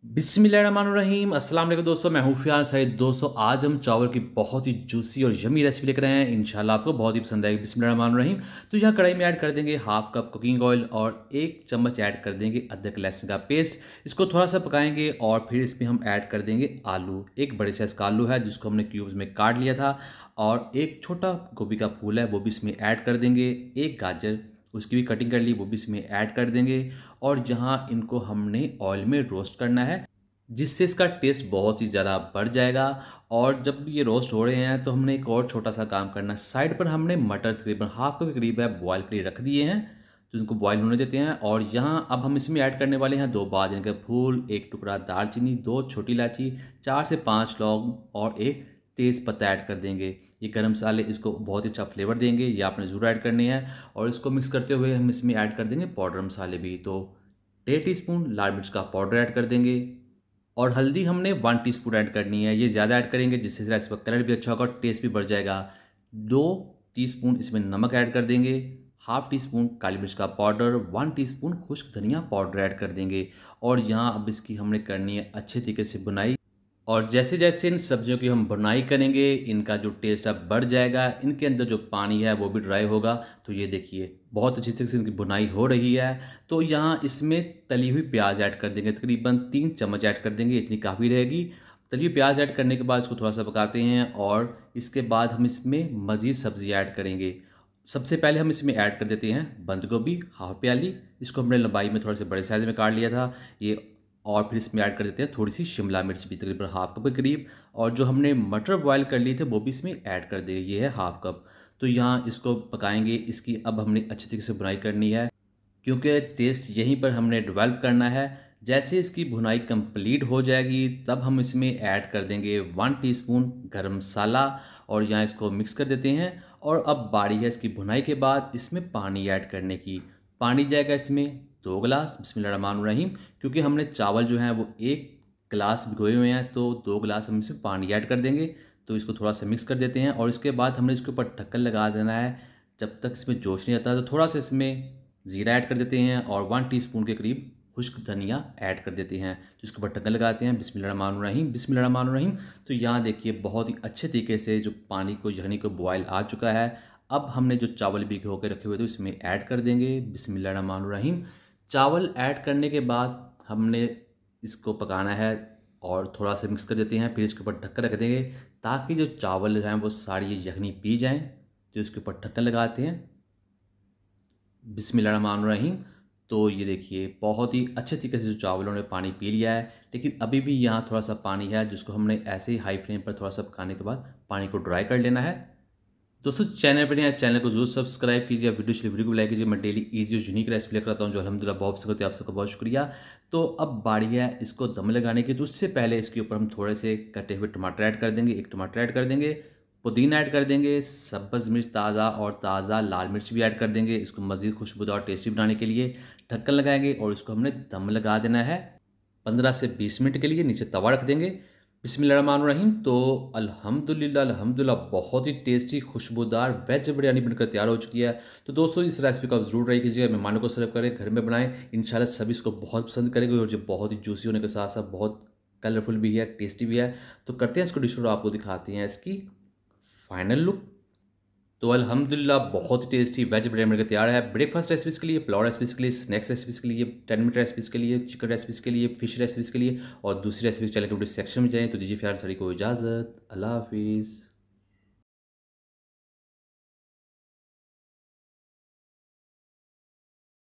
बिस्मिल्लाहिर्रहमानिर्रहीम अस्सलाम वालेकुम दोस्तों, मैं हूँ फ़ियाज़ सईद। दोस्तों आज हम चावल की बहुत ही जूसी और यम्मी रेसिपी लेकर आए हैं। इंशाल्लाह आपको बहुत ही पसंद आएगी। बिस्मिल्लाहिर्रहमानिर्रहीम। तो यहाँ कढ़ाई में ऐड कर देंगे हाफ़ कप कुकिंग ऑयल और 1 चम्मच ऐड कर देंगे अदरक लहसुन का पेस्ट। इसको थोड़ा सा पकाएंगे और फिर इसमें हम ऐड कर देंगे आलू। एक बड़े साइज़ का आलू है जिसको हमने क्यूब्स में काट लिया था, और एक छोटा गोभी का फूल है वो भी इसमें ऐड कर देंगे। एक गाजर उसकी भी कटिंग कर ली वो भी इसमें ऐड कर देंगे। और जहाँ इनको हमने ऑयल में रोस्ट करना है, जिससे इसका टेस्ट बहुत ही ज़्यादा बढ़ जाएगा। और जब ये रोस्ट हो रहे हैं तो हमने एक और छोटा सा काम करना है। साइड पर हमने मटर तकरीबन हाफ कप के करीब है बॉयल के लिए रख दिए हैं, तो इनको बॉयल होने देते हैं। और यहाँ अब हम इसमें ऐड करने वाले हैं 2 बादाम के फूल, 1 टुकड़ा दालचीनी, 2 छोटी इलायची, 4 से 5 लौंग और 1 तेज़ पत्ता ऐड कर देंगे। ये गरम मसाले इसको बहुत ही अच्छा फ्लेवर देंगे, ये आपने ज़रूर ऐड करने हैं। और इसको मिक्स करते हुए हम इसमें ऐड कर देंगे पाउडर मसाले भी। तो 1.5 टीस्पून लाल मिर्च का पाउडर ऐड कर देंगे, और हल्दी हमने 1 टीस्पून ऐड करनी है। ये ज़्यादा ऐड करेंगे जिससे राइस का कलर भी अच्छा होगा और टेस्ट भी बढ़ जाएगा। 2 टीस्पून इसमें नमक ऐड कर देंगे, हाफ़ टी स्पून काली मिर्च का पाउडर, 1 टीस्पून खुश्क धनिया पाउडर ऐड कर देंगे। और यहाँ अब इसकी हमने करनी है अच्छे तरीके से बुनाई। और जैसे-जैसे इन सब्जियों की हम बुनाई करेंगे, इनका जो टेस्ट अब बढ़ जाएगा, इनके अंदर जो पानी है वो भी ड्राई होगा। तो ये देखिए बहुत अच्छी तरीके से इनकी बुनाई हो रही है। तो यहाँ इसमें तली हुई प्याज ऐड कर देंगे, तकरीबन 3 चम्मच ऐड कर देंगे, इतनी काफ़ी रहेगी। तली हुई प्याज ऐड करने के बाद इसको थोड़ा-सा पकाते हैं, और इसके बाद हम इसमें मज़ीद सब्ज़ी ऐड करेंगे। सबसे पहले हम इसमें ऐड कर देते हैं बंद गोभी हाफ़ प्याली, इसको हमने लंबाई में थोड़े से बड़े साइज़ में काट लिया था ये। और फिर इसमें ऐड कर देते हैं थोड़ी सी शिमला मिर्च भी, तकरीबन हाफ़ कप के करीब। और जो हमने मटर बॉयल कर लिए थे वो भी इसमें ऐड कर देंगे, ये है हाफ़ कप। तो यहाँ इसको पकाएंगे, इसकी अब हमने अच्छी तरीके से बुनाई करनी है, क्योंकि टेस्ट यहीं पर हमने डेवलप करना है। जैसे इसकी भुनाई कंप्लीट हो जाएगी तब हम इसमें ऐड कर देंगे 1 टीस्पून गरम मसाला, और यहाँ इसको मिक्स कर देते हैं। और अब बारी है इसकी भुनाई के बाद इसमें पानी ऐड करने की। पानी जाएगा इसमें 2 गिलास, बिस्मिल्लाहिर्रहमानिर्रहीम। क्योंकि हमने चावल जो हैं वो 1 गिलास भिगोए हुए हैं, तो 2 गिलास हम इसमें पानी ऐड कर देंगे। तो इसको थोड़ा सा मिक्स कर देते हैं, और इसके बाद हमने इसके ऊपर ढक्कन लगा देना है जब तक इसमें जोश नहीं आता। तो थोड़ा सा इसमें ज़ीरा ऐड कर देते हैं, और 1 टीस्पून के करीब खुश्क धनिया ऐड कर देते हैं। तो इसके ऊपर ढक्कन लगाते हैं। बिस्मिल्लाहिर्रहमानिर्रहीम, बिस्मिल्लाहिर्रहमानिर्रहीम। तो यहाँ देखिए बहुत ही अच्छे तरीके से जो पानी को यखनी को बॉयल आ चुका है। अब हमने जो चावल भिगो के रखे हुए थे इसमें ऐड कर देंगे, बिस्मिल्लाहिर्रहमानिर्रहीम। चावल ऐड करने के बाद हमने इसको पकाना है और थोड़ा सा मिक्स कर देते हैं। फिर इसके ऊपर ढक्कन रख देंगे ताकि जो चावल हैं वो सारी यखनी पी जाएँ। तो इसके ऊपर ढक्कन लगाते हैं, बिस्मिल्लाहिर्रहमानिर्रहीम। तो ये देखिए बहुत ही अच्छे तरीके से जो चावलों ने पानी पी लिया है, लेकिन अभी भी यहाँ थोड़ा सा पानी है जिसको हमने ऐसे ही हाई फ्लेम पर थोड़ा सा पकाने के बाद पानी को ड्राई कर लेना है। दोस्तों चैनल पर नए चैनल को जरूर सब्सक्राइब कीजिए, वीडियो को लाइक कीजिए। मैं डेली इजी और यूनिक रेसिपी लेकर आता हूँ जो अल्हम्दुलिल्लाह बहुत पसंद करते हैं। आप सबका बहुत शुक्रिया। तो अब बारी है इसको दम लगाने की। तो उससे पहले इसके ऊपर हम थोड़े से कटे हुए टमाटर ऐड कर देंगे, 1 टमाटर ऐड कर देंगे, पुदीना ऐड कर देंगे, सब्ज़ मिर्च ताज़ा और ताज़ा लाल मिर्च भी ऐड कर देंगे, इसको मज़ीद खुशबूदार और टेस्टी बनाने के लिए। ढक्कन लगाएंगे और इसको हमने दम लगा देना है 15 से 20 मिनट के लिए। नीचे तवा रख देंगे। बिस्मिल्लाहिर्रहमानिर्रहीम। तो अल्हम्दुलिल्लाह अल्हम्दुलिल्लाह बहुत ही टेस्टी खुशबूदार वेज बिरयानी बनकर तैयार हो चुकी है। तो दोस्तों इस रेसिपी को आप ज़रूर ट्राई कीजिएगा, मेहमानों को सर्व करें, घर में बनाएं। इंशाल्लाह सभी इसको बहुत पसंद करेंगे, और जो बहुत ही जूसी होने के साथ साथ बहुत कलरफुल भी है, टेस्टी भी है। तो करते हैं इसको डिश और आपको दिखाते हैं इसकी फाइनल लुक। तो अल्हम्दुलिल्लाह बहुत टेस्टी वेज बिरयानी बनकर तैयार है। ब्रेकफास्ट रेसिपीज़ के लिए, पुलाव रेसिपीज़ के लिए, स्नैक्स रेसिपीज़ के लिए, 10 मिनट रेसिपीज़ के लिए, चिकन रेसिपीज़ के लिए, फिश रेसिपीज़ के लिए, और दूसरी रेसिपीज़ चैनल के वीडियो सेक्शन में जाएँ। तो दीजिए फिर सारी को इजाज़त। अल्लाह हाफिज़।